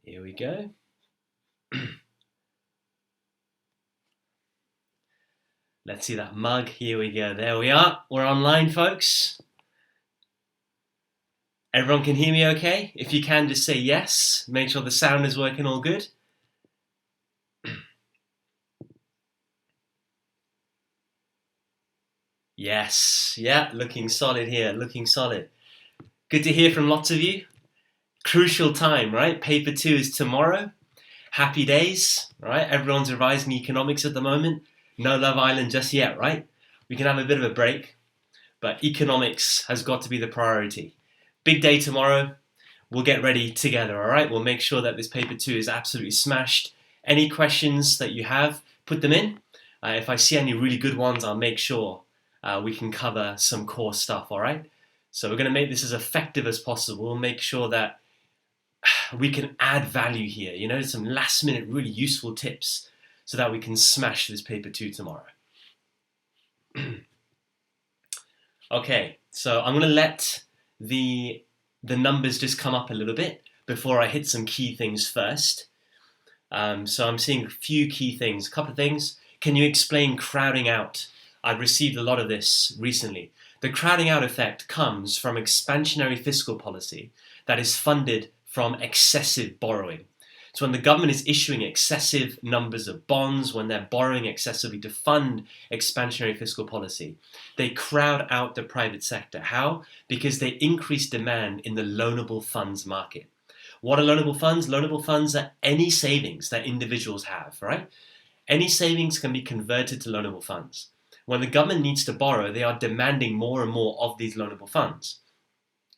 Here we go. Let's see that mug. Here we go. There we are. We're online, folks. Everyone can hear me okay? If you can, just say yes. Make sure the sound is working all good. Yes. Yeah, looking solid here. Looking solid. Good to hear from lots of you. Crucial time, right? Paper 2 is tomorrow. Happy days, right? Everyone's revising economics at the moment. No Love Island just yet, right? We can have a bit of a break, but economics has got to be the priority. Big day tomorrow. We'll get ready together, all right? We'll make sure that this paper 2 is absolutely smashed. Any questions that you have, put them in. If I see any really good ones, I'll make sure we can cover some core stuff, all right? So we're going to make this as effective as possible. We'll make sure that we can add value here, you know, some last minute really useful tips so that we can smash this paper 2 tomorrow. Okay, so I'm going to let the numbers just come up a little bit before I hit some key things first. So I'm seeing a few key things, a couple of things. Can you explain crowding out? I've received a lot of this recently. The crowding out effect comes from expansionary fiscal policy that is funded from excessive borrowing. So when the government is issuing excessive numbers of bonds, when they're borrowing excessively to fund expansionary fiscal policy, they crowd out the private sector. How? Because they increase demand in the loanable funds market. What are loanable funds? Loanable funds are any savings that individuals have, right? Any savings can be converted to loanable funds. When the government needs to borrow, they are demanding more and more of these loanable funds.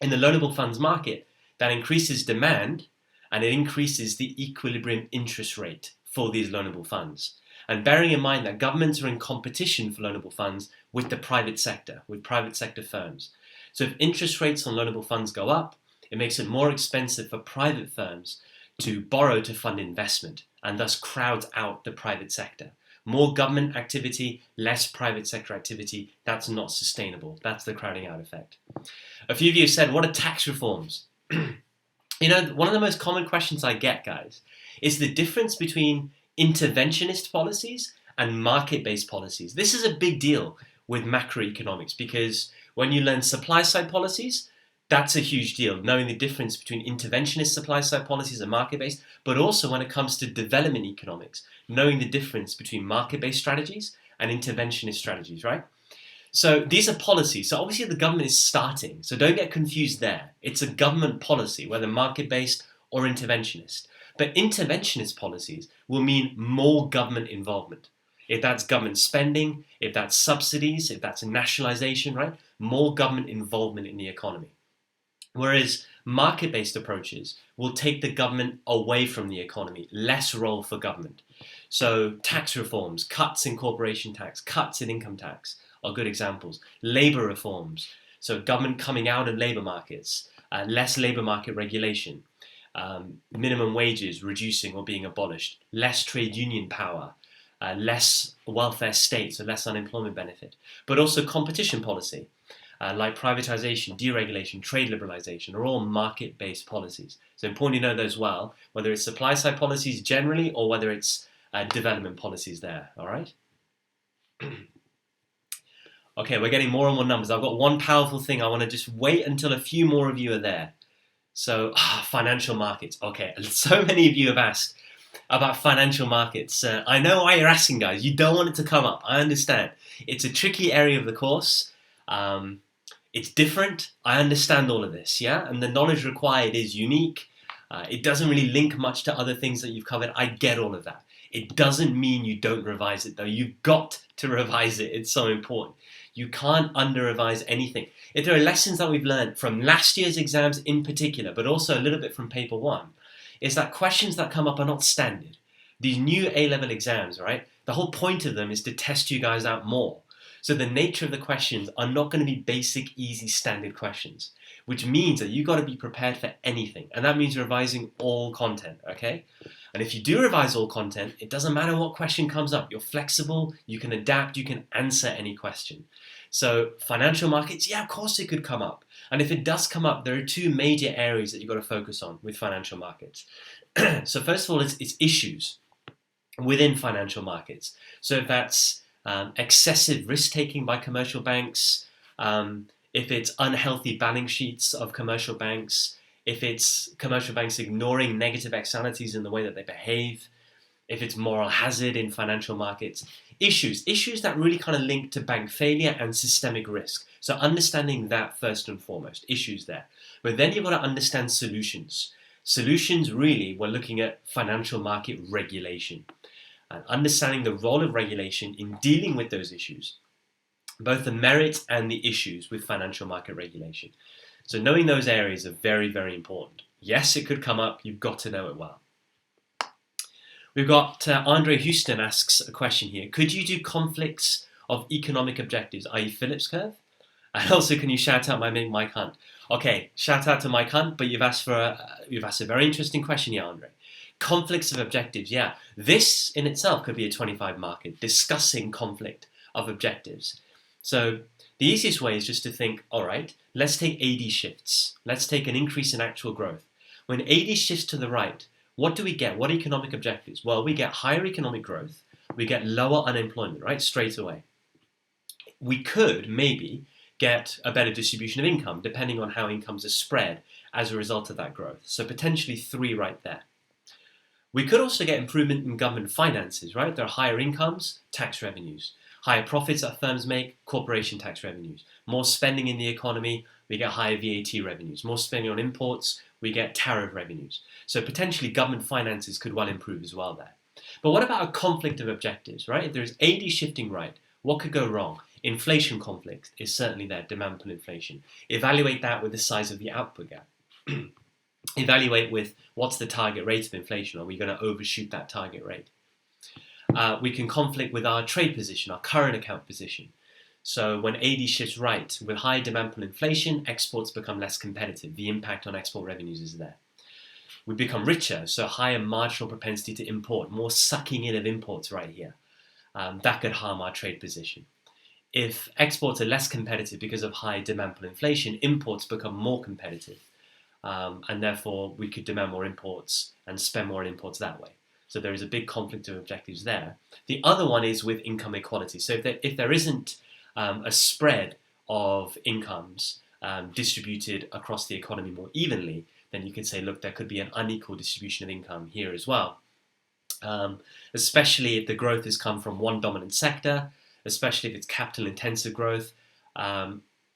In the loanable funds market, that increases demand and it increases the equilibrium interest rate for these loanable funds. And bearing in mind that governments are in competition for loanable funds with the private sector, with private sector firms. So if interest rates on loanable funds go up, it makes it more expensive for private firms to borrow to fund investment and thus crowds out the private sector. More government activity, less private sector activity, that's not sustainable. That's the crowding out effect. A few of you said, what are tax reforms? You know, one of the most common questions I get, guys, is the difference between interventionist policies and market-based policies. This is a big deal with macroeconomics because when you learn supply-side policies, that's a huge deal, knowing the difference between interventionist supply-side policies and market-based, but also when it comes to development economics, knowing the difference between market-based strategies and interventionist strategies, right? So these are policies. So obviously the government is starting. So don't get confused there. It's a government policy, whether market-based or interventionist. But interventionist policies will mean more government involvement. If that's government spending, if that's subsidies, if that's nationalization, right? More government involvement in the economy. Whereas market-based approaches will take the government away from the economy, less role for government. So tax reforms, cuts in corporation tax, cuts in income tax are good examples. Labor reforms, so government coming out of labor markets, less labor market regulation, minimum wages reducing or being abolished, less trade union power, less welfare state, so less unemployment benefit, but also competition policy, like privatization, deregulation, trade liberalization, are all market-based policies. So important to know those well, whether it's supply-side policies generally or whether it's development policies there, all right? Okay, we're getting more and more numbers. I've got one powerful thing. I want to just wait until a few more of you are there. So, financial markets. Okay, so many of you have asked about financial markets. I know why you're asking, guys. You don't want it to come up. I understand. It's a tricky area of the course. It's different. I understand all of this, yeah? And the knowledge required is unique. It doesn't really link much to other things that you've covered. I get all of that. It doesn't mean you don't revise it, though. You've got to revise it. It's so important. You can't under-revise anything. If there are lessons that we've learned from last year's exams in particular, but also a little bit from paper 1, is that questions that come up are not standard. These new A-level exams, right? The whole point of them is to test you guys out more. So the nature of the questions are not going to be basic, easy, standard questions, which means that you've got to be prepared for anything. And that means revising all content, okay? And if you do revise all content, it doesn't matter what question comes up. You're flexible, you can adapt, you can answer any question. So financial markets, yeah, of course it could come up. And if it does come up, there are two major areas that you've got to focus on with financial markets. So first of all, it's issues within financial markets. So if that's excessive risk taking by commercial banks, if it's unhealthy balance sheets of commercial banks, if it's commercial banks ignoring negative externalities in the way that they behave, if it's moral hazard in financial markets, issues that really kind of link to bank failure and systemic risk. So understanding that first and foremost, issues there. But then you've got to understand solutions. Solutions, really, we're looking at financial market regulation and understanding the role of regulation in dealing with those issues, both the merits and the issues with financial market regulation. So knowing those areas are very, very important. Yes, it could come up. You've got to know it well. We've got Andre Houston asks a question here. Could you do conflicts of economic objectives, i.e. Phillips curve? And also, can you shout out my mate Mike Hunt? Okay, shout out to Mike Hunt, but you've asked a very interesting question here, Andre. Conflicts of objectives, yeah. This in itself could be a 25 market, discussing conflict of objectives. So the easiest way is just to think, all right, let's take AD shifts. Let's take an increase in actual growth. When AD shifts to the right, what do we get? What economic objectives? Well, we get higher economic growth. We get lower unemployment, right, straight away. We could maybe get a better distribution of income, depending on how incomes are spread as a result of that growth. So potentially 3 right there. We could also get improvement in government finances, right? There are higher incomes, tax revenues. Higher profits that firms make, corporation tax revenues. More spending in the economy, we get higher VAT revenues. More spending on imports, we get tariff revenues. So potentially government finances could well improve as well there. But what about a conflict of objectives, right? If there's AD shifting right, what could go wrong? Inflation conflict is certainly there, demand pull inflation. Evaluate that with the size of the output gap. Evaluate with what's the target rate of inflation. Are we going to overshoot that target rate? We can conflict with our trade position, our current account position. So when AD shifts right, with high demand pull inflation, exports become less competitive. The impact on export revenues is there. We become richer, so higher marginal propensity to import, more sucking in of imports right here. That could harm our trade position. If exports are less competitive because of high demand pull inflation, imports become more competitive. And therefore, we could demand more imports and spend more on imports that way. So there is a big conflict of objectives there. The other one is with income equality. So if there isn't a spread of incomes distributed across the economy more evenly, then you could say, look, there could be an unequal distribution of income here as well. Especially if the growth has come from one dominant sector, especially if it's capital-intensive growth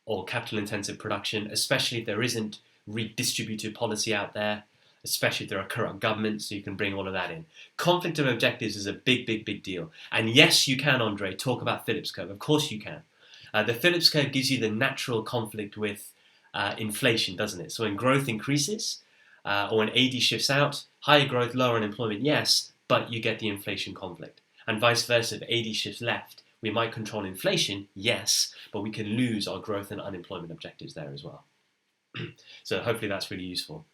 or capital-intensive production, especially if there isn't redistributive policy out there, especially if there are corrupt governments, so you can bring all of that in. Conflict of objectives is a big, big, big deal. And yes, you can, Andre, talk about Phillips curve. Of course you can. The Phillips curve gives you the natural conflict with inflation, doesn't it? So when growth increases, or when AD shifts out, higher growth, lower unemployment, yes, but you get the inflation conflict. And vice versa, if AD shifts left, we might control inflation, yes, but we can lose our growth and unemployment objectives there as well. So hopefully that's really useful.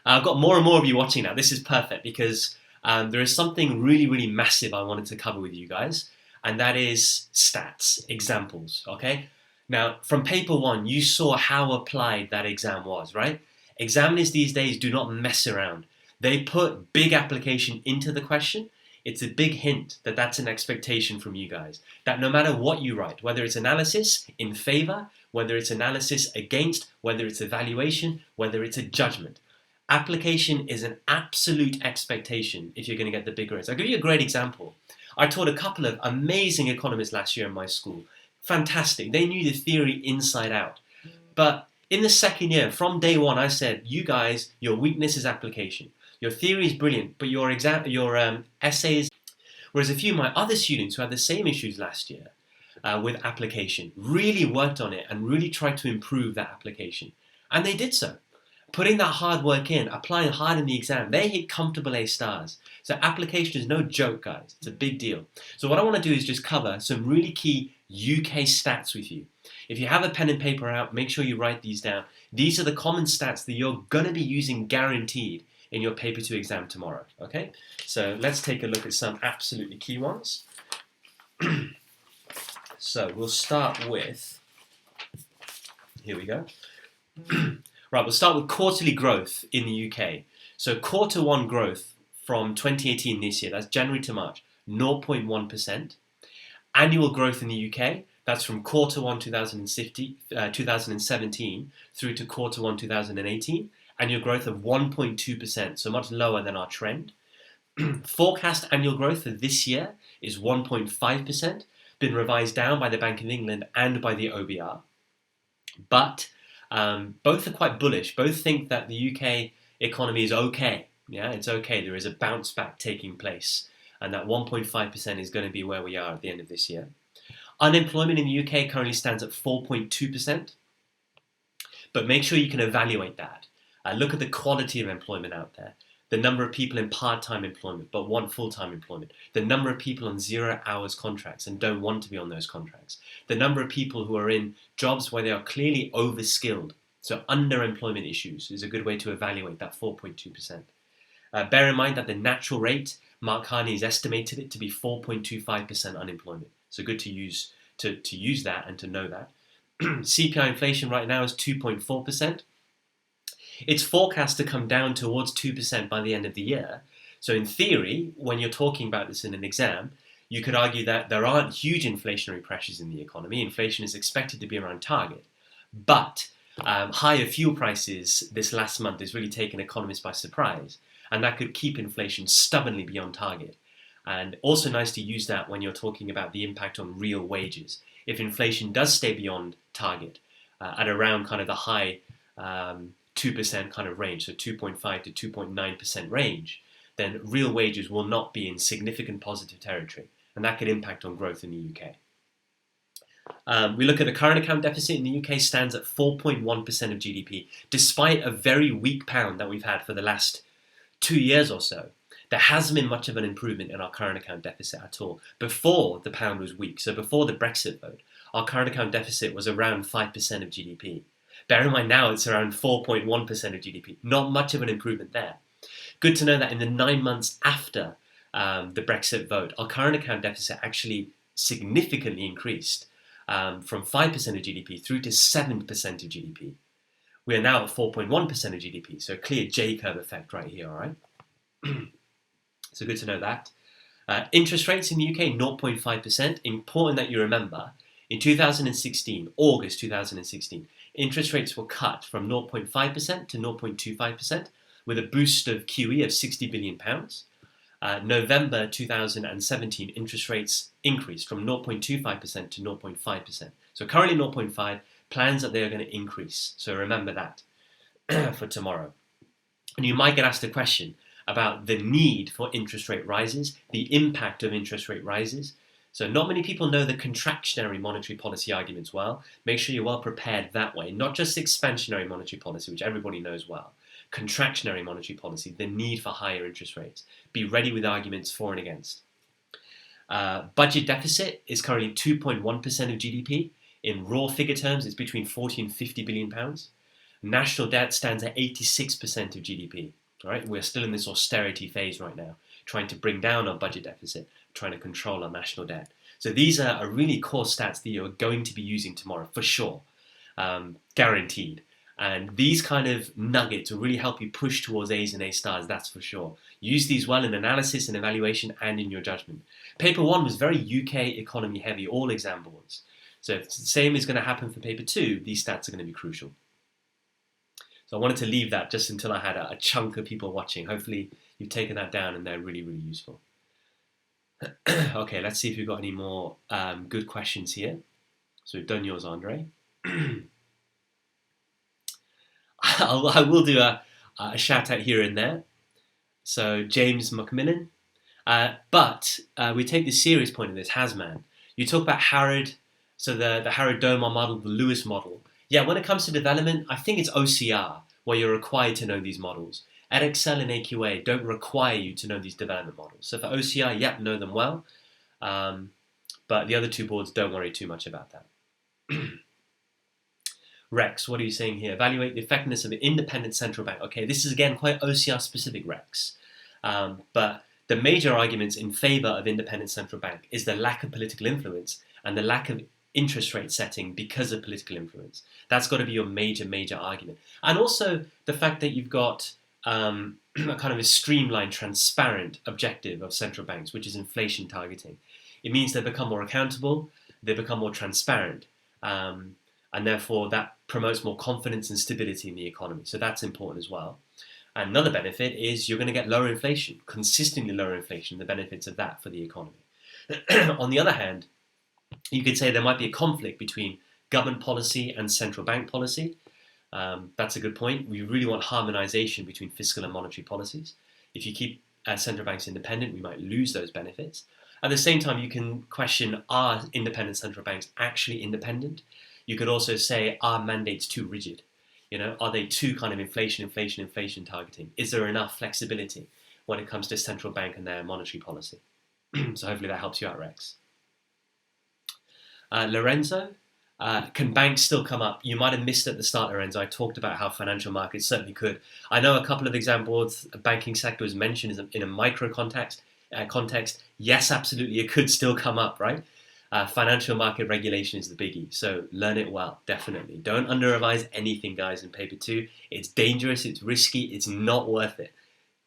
I've got more and more of you watching now. This is perfect because there is something really, really massive I wanted to cover with you guys, and that is stats, examples, okay? Now, from paper 1, you saw how applied that exam was, right? Examiners these days do not mess around. They put big application into the question. It's a big hint that that's an expectation from you guys, that no matter what you write, whether it's analysis in favor, whether it's analysis against, whether it's evaluation, whether it's a judgment, application is an absolute expectation if you're going to get the big grades. I'll give you a great example. I taught a couple of amazing economists last year in my school. Fantastic. They knew the theory inside out. But in the second year, from day 1, I said, you guys, your weakness is application. Your theory is brilliant, but your essays, whereas a few of my other students who had the same issues last year with application really worked on it and really tried to improve that application. And they did so. Putting that hard work in, applying hard in the exam, they hit comfortable A stars. So application is no joke, guys. It's a big deal. So what I want to do is just cover some really key UK stats with you. If you have a pen and paper out, make sure you write these down. These are the common stats that you're going to be using guaranteed in your paper 2 exam tomorrow, okay? So let's take a look at some absolutely key ones. So we'll start with, here we go. Right, we'll start with quarterly growth in the UK. So quarter one growth from 2018 this year, that's January to March, 0.1%. Annual growth in the UK, that's from quarter one 2017 through to quarter one 2018, annual growth of 1.2%, so much lower than our trend. Forecast annual growth for this year is 1.5%, been revised down by the Bank of England and by the OBR. But both are quite bullish. Both think that the UK economy is okay. Yeah, it's okay. There is a bounce back taking place, and that 1.5% is going to be where we are at the end of this year. Unemployment in the UK currently stands at 4.2%, but make sure you can evaluate that. Look at the quality of employment out there. The number of people in part-time employment but want full-time employment. The number of people on 0 hours contracts and don't want to be on those contracts. The number of people who are in jobs where they are clearly overskilled. So underemployment issues is a good way to evaluate that 4.2%. Bear in mind that the natural rate, Mark Carney has estimated it to be 4.25% unemployment. So good to use that and to know that. CPI inflation right now is 2.4%. It's forecast to come down towards 2% by the end of the year. So in theory, when you're talking about this in an exam, you could argue that there aren't huge inflationary pressures in the economy. Inflation is expected to be around target. But higher fuel prices this last month has really taken economists by surprise. And that could keep inflation stubbornly beyond target. And also nice to use that when you're talking about the impact on real wages. If inflation does stay beyond target at around kind of the high 2% kind of range, so 2.5 to 2.9% range, then real wages will not be in significant positive territory, and that could impact on growth in the UK. We look at the current account deficit in the UK stands at 4.1% of GDP, despite a very weak pound that we've had for the last 2 years or so. There hasn't been much of an improvement in our current account deficit at all. Before the pound was weak, so before the Brexit vote, our current account deficit was around 5% of GDP. Bear in mind now it's around 4.1% of GDP. Not much of an improvement there. Good to know that in the 9 months after the Brexit vote, our current account deficit actually significantly increased from 5% of GDP through to 7% of GDP. We are now at 4.1% of GDP, so a clear J-curve effect right here, all right? So good to know that. Interest rates in the UK, 0.5%. Important that you remember, in 2016, August 2016, interest rates were cut from 0.5% to 0.25% with a boost of QE of £60 billion. November 2017, interest rates increased from 0.25% to 0.5%. So currently 0.5%, plans that they are going to increase. So remember that for tomorrow. And you might get asked a question about the need for interest rate rises, the impact of interest rate rises. So not many people know the contractionary monetary policy arguments well. Make sure you're well prepared that way, not just expansionary monetary policy, which everybody knows well. Contractionary monetary policy, the need for higher interest rates. Be ready with arguments for and against. Budget deficit is currently 2.1% of GDP. In raw figure terms, it's between 40 and 50 billion pounds. National debt stands at 86% of GDP. All right? We're still in this austerity phase right now, trying to bring down our budget deficit, trying to control our national debt. So these are really core stats that you're going to be using tomorrow, for sure, guaranteed. And these kind of nuggets will really help you push towards A's and A stars, that's for sure. Use these well in analysis and evaluation and in your judgment. Paper 1 was very UK economy heavy, all exam boards. So if the same is going to happen for paper 2, these stats are going to be crucial. So I wanted to leave that just until I had a chunk of people watching. Hopefully you've taken that down and they're really, really useful. Okay, let's see if we've got any more good questions here. So we've done yours, Andre. I will do a shout out here and there. So James Macmillan. But we take the serious point of this, Hasman. You talk about Harrod, so the Harrod-Domar model, the Lewis model. Yeah, when it comes to development, I think it's OCR where you're required to know these models. Edexcel and AQA don't require you to know these development models. So for OCR, yep, know them well. But the other two boards, don't worry too much about that. Rex, what are you saying here? Evaluate the effectiveness of an independent central bank. Okay, this is again quite OCR specific, Rex. But the major arguments in favour of independent central bank is the lack of political influence and the lack of interest rate setting because of political influence. That's got to be your major argument. And also the fact that you've got a kind of a streamlined, transparent objective of central banks, which is inflation targeting. It means they become more accountable, they become more transparent, and therefore that promotes more confidence and stability in the economy. So that's important as well. And another benefit is you're going to get lower inflation, consistently lower inflation, the benefits of that for the economy. On the other hand, you could say there might be a conflict between government policy and central bank policy. That's a good point. We really want harmonization between fiscal and monetary policies. If you keep central banks independent, we might lose those benefits. At the same time, you can question, are independent central banks actually independent? You could also say, are mandates too rigid? Are they too kind of inflation targeting? Is there enough flexibility when it comes to central bank and their monetary policy? So hopefully that helps you out, Rex. Lorenzo, can banks still come up? You might have missed at the start, Lorenzo. I talked about how financial markets certainly could. I know a couple of examples. The banking sector was mentioned in a micro context. Yes, absolutely, it could still come up, right? Financial market regulation is the biggie, so learn it well, definitely. Don't under-revise anything, guys, in paper 2. It's dangerous, it's risky, it's not worth it.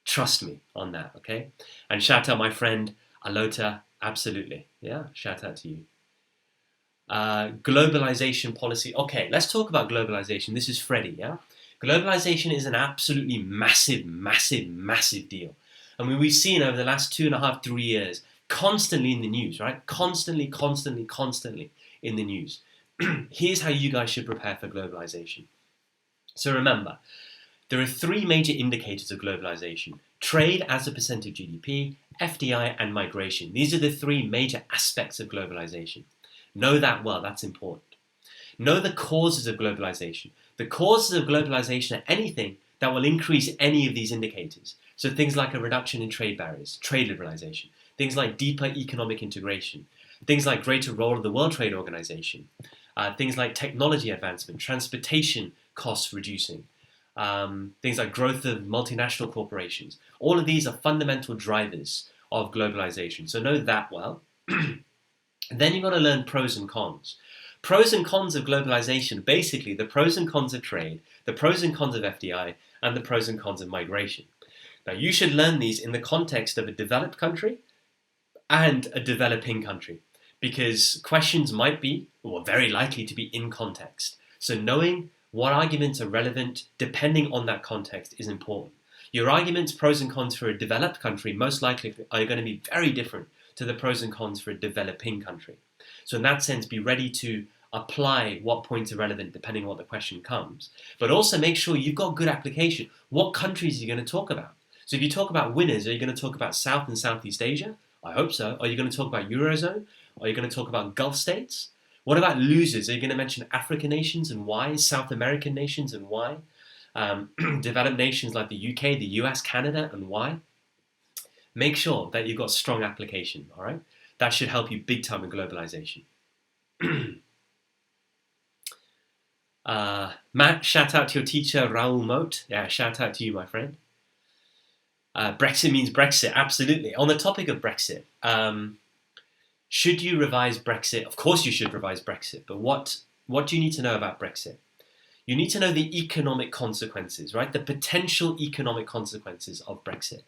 Trust me on that, okay? And shout out my friend Alota, absolutely. Yeah, shout out to you. Globalization policy. Okay, let's talk about globalization. This is Freddie, yeah? Globalization is an absolutely massive deal. I mean, we've seen over the last 2.5, 3 years, constantly in the news, right? Constantly in the news. Here's how you guys should prepare for globalization. So remember, there are 3 major indicators of globalization: trade as a percent of GDP, FDI, and migration. These are the 3 major aspects of globalization. Know that well, that's important. Know the causes of globalization. The causes of globalization are anything that will increase any of these indicators. So things like a reduction in trade barriers, trade liberalization, things like deeper economic integration, things like greater role of the World Trade Organization, things like technology advancement, transportation costs reducing, things like growth of multinational corporations. All of these are fundamental drivers of globalization. So know that well. Then you've got to learn pros and cons. Pros and cons of globalization, basically the pros and cons of trade, the pros and cons of FDI, and the pros and cons of migration. Now you should learn these in the context of a developed country and a developing country, because questions might be, or very likely to be, in context. So knowing what arguments are relevant depending on that context is important. Your arguments, pros and cons for a developed country, most likely are going to be very different to the pros and cons for a developing country. So in that sense, be ready to apply what points are relevant depending on what the question comes. But also make sure you've got good application. What countries are you going to talk about? So if you talk about winners, are you going to talk about South and Southeast Asia? I hope so. Are you going to talk about Eurozone? Are you going to talk about Gulf states? What about losers? Are you going to mention African nations and why? South American nations and why? Developed nations like the UK, the US, Canada, and why? Make sure that you've got strong application, all right? That should help you big time in globalization. Matt, shout out to your teacher, Raoul Moat. Yeah, shout out to you, my friend. Brexit means Brexit, absolutely. On the topic of Brexit, should you revise Brexit? Of course you should revise Brexit, but what do you need to know about Brexit? You need to know the economic consequences, right? The potential economic consequences of Brexit.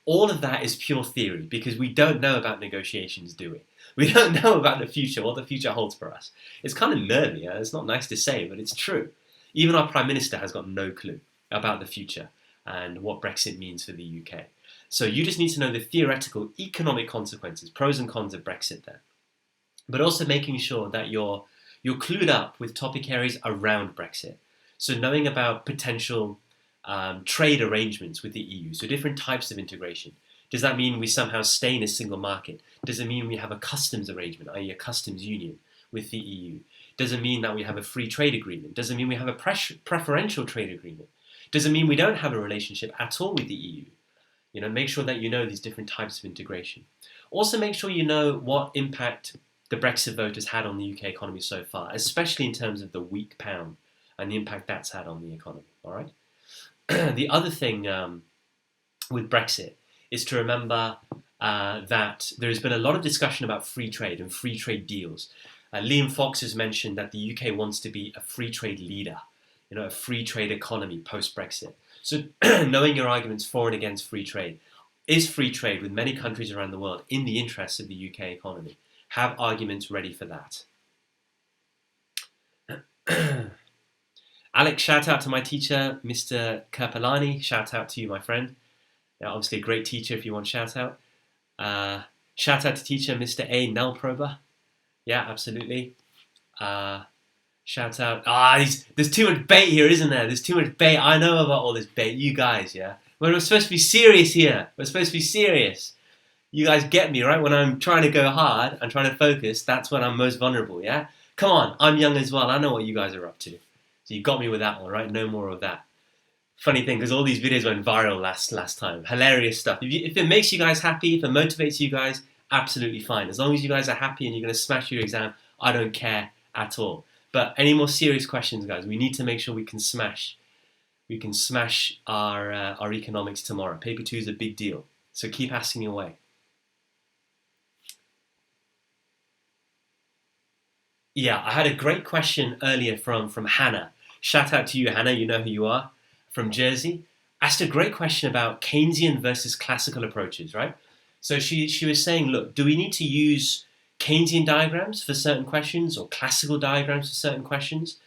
All of that is pure theory because we don't know about negotiations, do we? We don't know about the future, what the future holds for us. It's kind of nervy, it's not nice to say, but it's true. Even our Prime Minister has got no clue about the future and what Brexit means for the UK. So you just need to know the theoretical economic consequences, pros and cons of Brexit there. But also making sure that you're clued up with topic areas around Brexit. So knowing about potential trade arrangements with the EU, so different types of integration. Does that mean we somehow stay in a single market? Does it mean we have a customs arrangement, i.e. a customs union with the EU? Does it mean that we have a free trade agreement? Does it mean we have a preferential trade agreement? Does it mean we don't have a relationship at all with the EU? Make sure that you know these different types of integration. Also make sure you know what impact the Brexit vote has had on the UK economy so far, especially in terms of the weak pound and the impact that's had on the economy, all right? The other thing with Brexit is to remember that there has been a lot of discussion about free trade and free trade deals. Liam Fox has mentioned that the UK wants to be a free trade leader, a free trade economy post-Brexit. So knowing your arguments for and against free trade, is free trade with many countries around the world in the interests of the UK economy? Have arguments ready for that. Alex, shout out to my teacher, Mr. Kerpalani. Shout out to you, my friend. Obviously a great teacher if you want shout out. Shout out to teacher, Mr. A. Nullprober. Yeah, absolutely. Shout out. There's too much bait here, isn't there? There's too much bait. I know about all this bait. You guys, yeah? We're supposed to be serious here. We're supposed to be serious. You guys get me, right? When I'm trying to go hard, I'm trying to focus, that's when I'm most vulnerable, yeah? Come on, I'm young as well. I know what you guys are up to. So you got me with that one, right? No more of that. Funny thing, because all these videos went viral last time. Hilarious stuff. If it makes you guys happy, if it motivates you guys, absolutely fine. As long as you guys are happy and you're going to smash your exam, I don't care at all. But any more serious questions, guys? We need to make sure we can smash our economics tomorrow. Paper 2 is a big deal. So keep asking away. Yeah, I had a great question earlier from Hannah. Shout out to you, Hannah. You know who you are. From Jersey. Asked a great question about Keynesian versus classical approaches, right? So she was saying, look, do we need to use Keynesian diagrams for certain questions or classical diagrams for certain questions?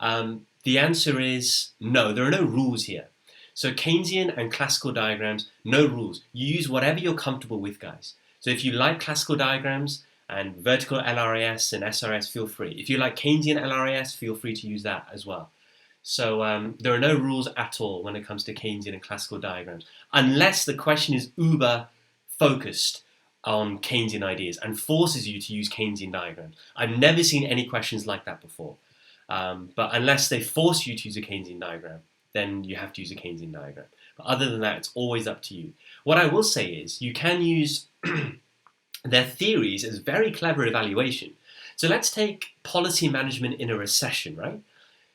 The answer is no. There are no rules here. So Keynesian and classical diagrams, no rules. You use whatever you're comfortable with, guys. So if you like classical diagrams, and vertical LRAS and SRS, feel free. If you like Keynesian LRAS, feel free to use that as well. So there are no rules at all when it comes to Keynesian and classical diagrams, unless the question is uber focused on Keynesian ideas and forces you to use Keynesian diagrams. I've never seen any questions like that before. But unless they force you to use a Keynesian diagram, then you have to use a Keynesian diagram. But other than that, it's always up to you. What I will say is you can use their theories as very clever evaluation. So let's take policy management in a recession, right?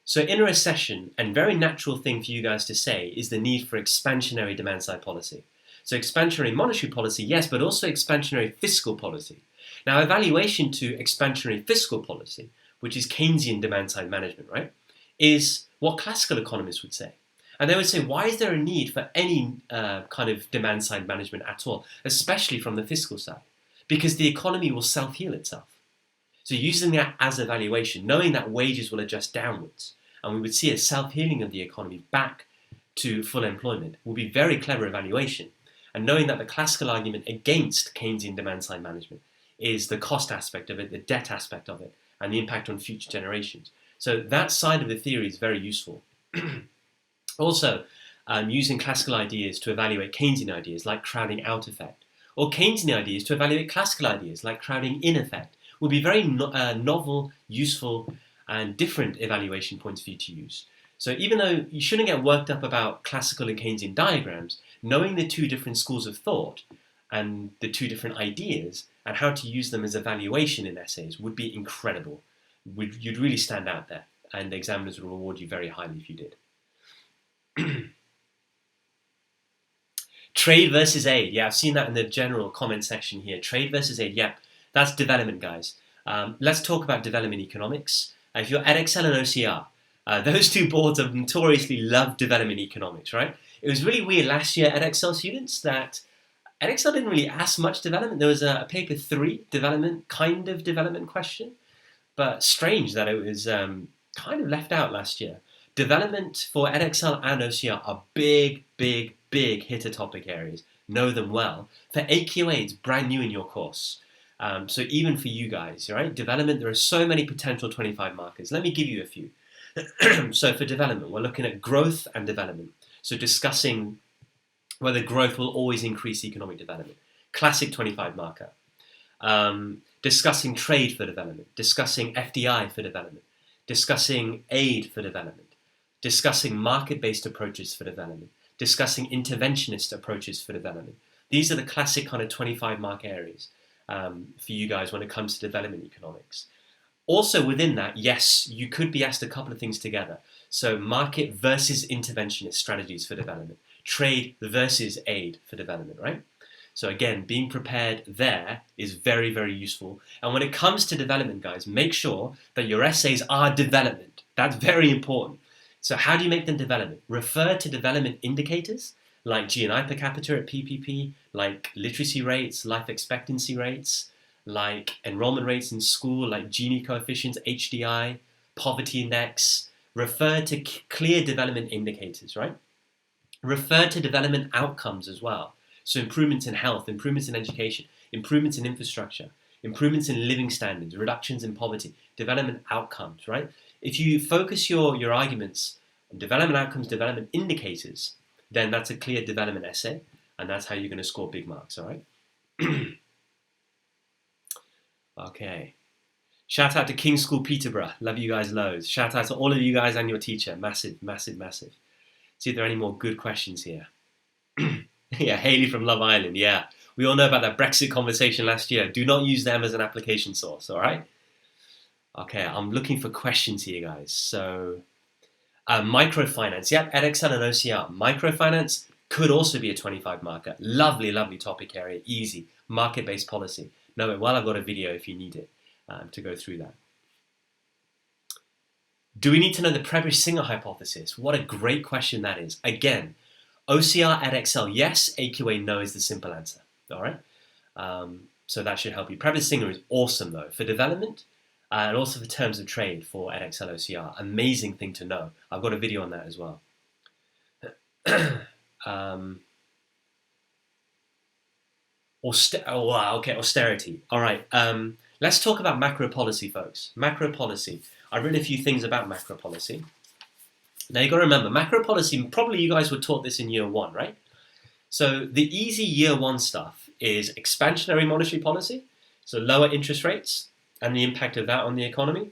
So in a recession, and very natural thing for you guys to say is the need for expansionary demand-side policy. So expansionary monetary policy, yes, but also expansionary fiscal policy. Now, evaluation to expansionary fiscal policy, which is Keynesian demand-side management, right, is what classical economists would say. And they would say, why is there a need for any kind of demand-side management at all, especially from the fiscal side? Because the economy will self-heal itself. So using that as evaluation, knowing that wages will adjust downwards, and we would see a self-healing of the economy back to full employment, will be very clever evaluation. And knowing that the classical argument against Keynesian demand-side management is the cost aspect of it, the debt aspect of it, and the impact on future generations. So that side of the theory is very useful. Also, using classical ideas to evaluate Keynesian ideas like crowding out effect, or Keynesian ideas to evaluate classical ideas like crowding in effect, will be very novel, useful, and different evaluation points for you to use. So even though you shouldn't get worked up about classical and Keynesian diagrams, knowing the two different schools of thought and the two different ideas and how to use them as evaluation in essays would be incredible. You'd really stand out there, and the examiners will reward you very highly if you did. Trade versus aid. Yeah, I've seen that in the general comment section here. Trade versus aid. Yeah, that's development, guys. Let's talk about development economics. If you're Edexcel and OCR, those two boards have notoriously loved development economics, right? It was really weird last year at Edexcel students that Edexcel didn't really ask much development. There was a paper 3 kind of development question, but strange that it was kind of left out last year. Development for Edexcel and OCR are big hitter topic areas. Know them well. For AQA, it's brand new in your course. So even for you guys, right? Development, there are so many potential 25 markers. Let me give you a few. So for development, we're looking at growth and development. So discussing whether growth will always increase economic development. Classic 25 marker. Discussing trade for development. Discussing FDI for development. Discussing aid for development. Discussing market-based approaches for development. Discussing interventionist approaches for development. These are the classic kind of 25 mark areas for you guys when it comes to development economics. Also within that, yes, you could be asked a couple of things together. So market versus interventionist strategies for development. Trade versus aid for development, right? So again, being prepared there is very, very useful. And when it comes to development, guys, make sure that your essays are development. That's very important. So how do you make them development? Refer to development indicators like GNI per capita at PPP, like literacy rates, life expectancy rates, like enrollment rates in school, like Gini coefficients, HDI, poverty index. Refer to clear development indicators, right? Refer to development outcomes as well. So improvements in health, improvements in education, improvements in infrastructure, improvements in living standards, reductions in poverty, development outcomes, right? If you focus your arguments on development outcomes, development indicators, then that's a clear development essay, and that's how you're going to score big marks, all right? Okay. Shout out to King's School Peterborough. Love you guys loads. Shout out to all of you guys and your teacher. Massive, massive, massive. See if there are any more good questions here. Yeah, Haley from Love Island. Yeah, we all know about that Brexit conversation last year. Do not use them as an application source, all right? Okay, I'm looking for questions here, guys. So, microfinance. Yep, Edexcel and OCR. Microfinance could also be a 25 marker. Lovely, lovely topic area. Easy. Market-based policy. Know it well. I've got a video if you need it to go through that. Do we need to know the Prebisch-Singer hypothesis? What a great question that is. Again, OCR at Excel, yes. AQA, no is the simple answer. All right? So that should help you. Prebisch-Singer is awesome, though, for development and also for terms of trade for Edexcel OCR. Amazing thing to know. I've got a video on that as well. Austerity. All right. Let's talk about macro policy, folks. Macro policy. I've written a few things about macro policy. Now, you've got to remember, macro policy, probably you guys were taught this in year one, right? So the easy year one stuff is expansionary monetary policy, so lower interest rates and the impact of that on the economy.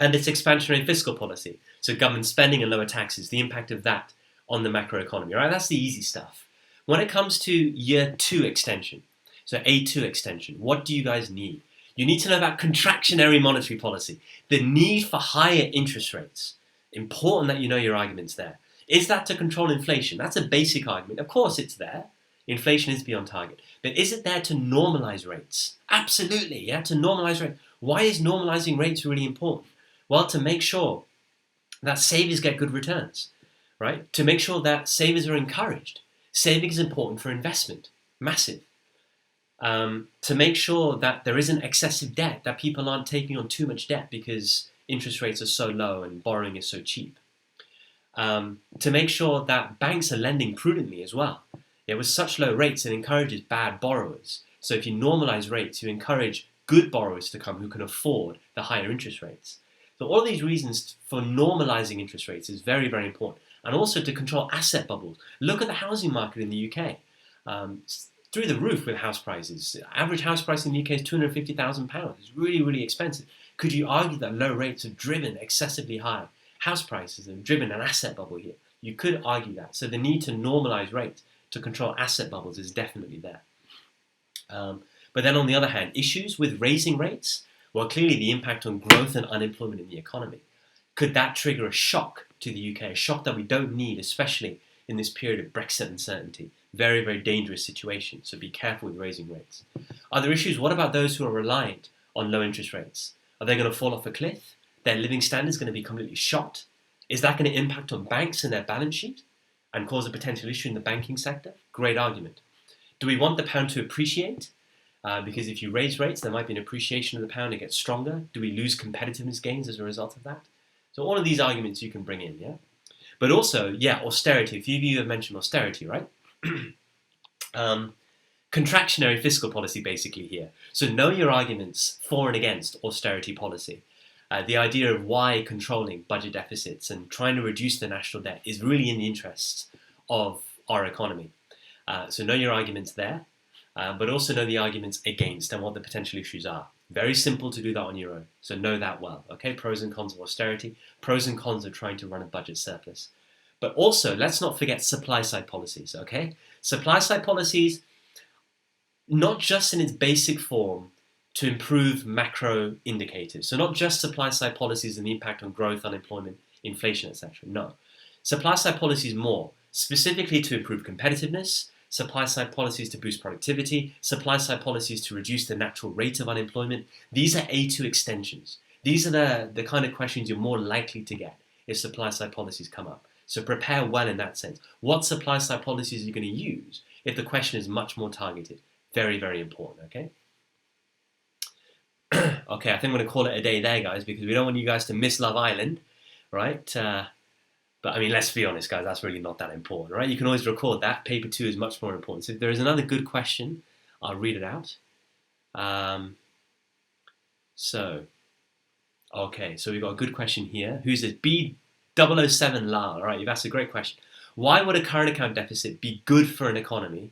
And it's expansionary fiscal policy, so government spending and lower taxes, the impact of that on the macroeconomy, right? That's the easy stuff. When it comes to year two extension, so A2 extension, what do you guys need? You need to know about contractionary monetary policy, the need for higher interest rates. Important that you know your arguments there. Is that to control inflation? That's a basic argument. Of course it's there. Inflation is beyond target. But is it there to normalize rates? Absolutely, yeah, to normalize rates. Why is normalizing rates really important? Well, to make sure that savers get good returns, right? To make sure that savers are encouraged. Saving is important for investment, massive. To make sure that there isn't excessive debt, that people aren't taking on too much debt because interest rates are so low and borrowing is so cheap. To make sure that banks are lending prudently as well. Yeah, with such low rates, it encourages bad borrowers. So if you normalize rates, you encourage good borrowers to come who can afford the higher interest rates. So all of these reasons for normalizing interest rates is very, very important. And also to control asset bubbles. Look at the housing market in the UK. Through the roof with house prices. Average house price in the UK is £250,000. It's really, really expensive. Could you argue that low rates have driven excessively high house prices and driven an asset bubble here? You could argue that. So the need to normalize rates to control asset bubbles is definitely there. But then on the other hand, issues with raising rates, well, clearly the impact on growth and unemployment in the economy. Could that trigger a shock to the UK, a shock that we don't need, especially in this period of Brexit uncertainty? Very, very dangerous situation, so be careful with raising rates. Other issues, what about those who are reliant on low interest rates? Are they going to fall off a cliff? Their living standards going to be completely shot? Is that going to impact on banks and their balance sheet and cause a potential issue in the banking sector? Great argument. Do we want the pound to appreciate? Because if you raise rates, there might be an appreciation of the pound, it gets stronger. Do we lose competitiveness gains as a result of that? So all of these arguments you can bring in, yeah? But also, yeah, austerity. A few of you have mentioned austerity, right? Contractionary fiscal policy basically here. So know your arguments for and against austerity policy. The idea of why controlling budget deficits and trying to reduce the national debt is really in the interests of our economy. So know your arguments there, but also know the arguments against and what the potential issues are. Very simple to do that on your own. So know that well, okay? Pros and cons of austerity, pros and cons of trying to run a budget surplus. But also, let's not forget supply-side policies, okay? Supply-side policies, not just in its basic form to improve macro indicators. So not just supply-side policies and the impact on growth, unemployment, inflation, etc. No. Supply-side policies more, specifically to improve competitiveness, supply side policies to boost productivity, supply side policies to reduce the natural rate of unemployment. These are A2 extensions. These are the kind of questions you're more likely to get if supply side policies come up. So prepare well in that sense. What supply side policies are you going to use if the question is much more targeted? Very, very important, okay? Okay, I think I'm going to call it a day there, guys, because we don't want you guys to miss Love Island, right? But I mean, let's be honest, guys, that's really not that important, right? You can always record that. Paper 2 is much more important. So if there is another good question, I'll read it out. Okay, so we've got a good question here. Who's this? B007 Lal. All right, you've asked a great question. Why would a current account deficit be good for an economy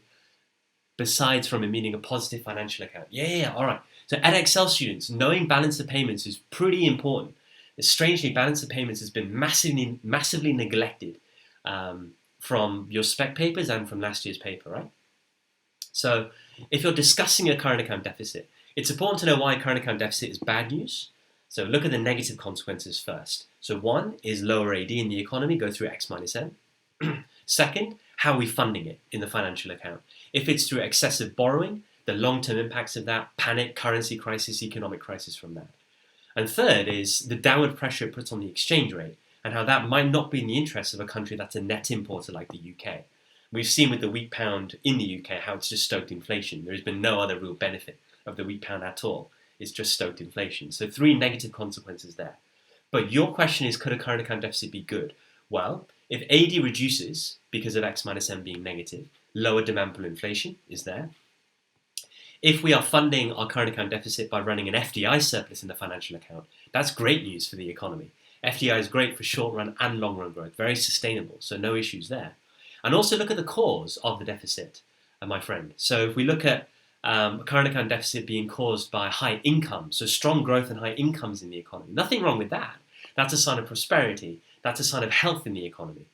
besides from it meaning a positive financial account? Yeah, all right. So at Excel students, knowing balance of payments is pretty important. Strangely, balance of payments has been massively neglected from your spec papers and from last year's paper, right? So if you're discussing a current account deficit, it's important to know why a current account deficit is bad news. So look at the negative consequences first. So one is lower AD in the economy, go through X minus M. Second, how are we funding it in the financial account? If it's through excessive borrowing, the long-term impacts of that, panic, currency crisis, economic crisis from that. And third is the downward pressure it puts on the exchange rate and how that might not be in the interest of a country that's a net importer like the UK. We've seen with the weak pound in the UK how it's just stoked inflation. There has been no other real benefit of the weak pound at all. It's just stoked inflation. So 3 negative consequences there. But your question is, could a current account deficit be good? Well, if AD reduces because of X minus M being negative, lower demand pull inflation is there. If we are funding our current account deficit by running an FDI surplus in the financial account, that's great news for the economy. FDI is great for short run and long run growth, very sustainable, so no issues there. And also look at the cause of the deficit, my friend. So if we look at current account deficit being caused by high income, so strong growth and high incomes in the economy, nothing wrong with that. That's a sign of prosperity. That's a sign of health in the economy.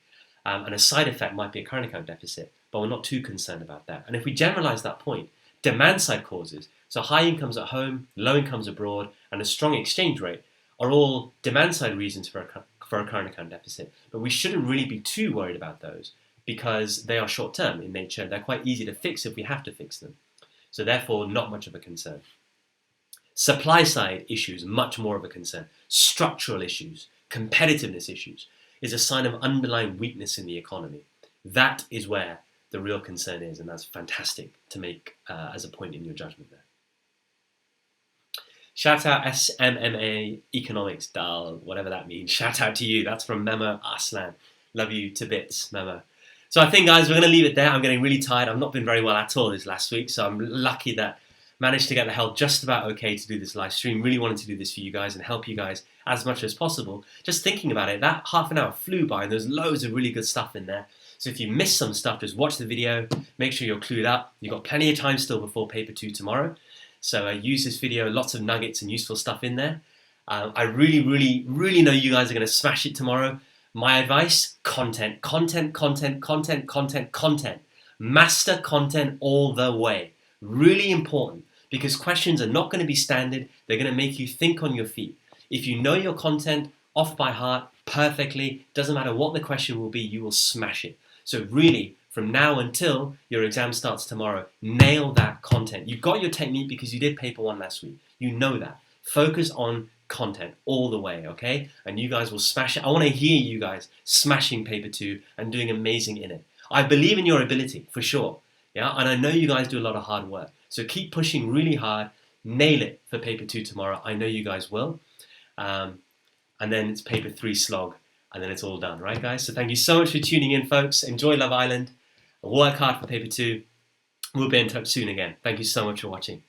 And a side effect might be a current account deficit, but we're not too concerned about that. And if we generalize that point, demand side causes, so high incomes at home, low incomes abroad, and a strong exchange rate are all demand side reasons for a current account deficit. But we shouldn't really be too worried about those because they are short term in nature. They're quite easy to fix if we have to fix them. So therefore, not much of a concern. Supply side issues, much more of a concern. Structural issues, competitiveness issues is a sign of underlying weakness in the economy. That is where the real concern is, and that's fantastic to make as a point in your judgment there. Shout out SMMA Economics Dal, whatever that means. Shout out to you. That's from Memo Aslan. Love you to bits, Memo. So I think, guys, we're going to leave it there. I'm getting really tired. I've not been very well at all this last week, so I'm lucky that I managed to get the health just about okay to do this live stream. Really wanted to do this for you guys and help you guys as much as possible. Just thinking about it, that half an hour flew by and there's loads of really good stuff in there. So if you missed some stuff, just watch the video. Make sure you're clued up. You've got plenty of time still before paper 2 tomorrow. So use this video, lots of nuggets and useful stuff in there. I really know you guys are going to smash it tomorrow. My advice, content. Master content all the way. Really important because questions are not going to be standard. They're going to make you think on your feet. If you know your content off by heart perfectly, doesn't matter what the question will be, you will smash it. So really, from now until your exam starts tomorrow, nail that content. You've got your technique because you did paper 1 last week. You know that. Focus on content all the way, okay? And you guys will smash it. I want to hear you guys smashing paper 2 and doing amazing in it. I believe in your ability, for sure. Yeah, and I know you guys do a lot of hard work. So keep pushing really hard. Nail it for paper 2 tomorrow. I know you guys will. And then it's paper 3 slog. And then it's all done, right, guys? So thank you so much for tuning in, folks. Enjoy Love Island. Work hard for paper 2. We'll be in touch soon again. Thank you so much for watching.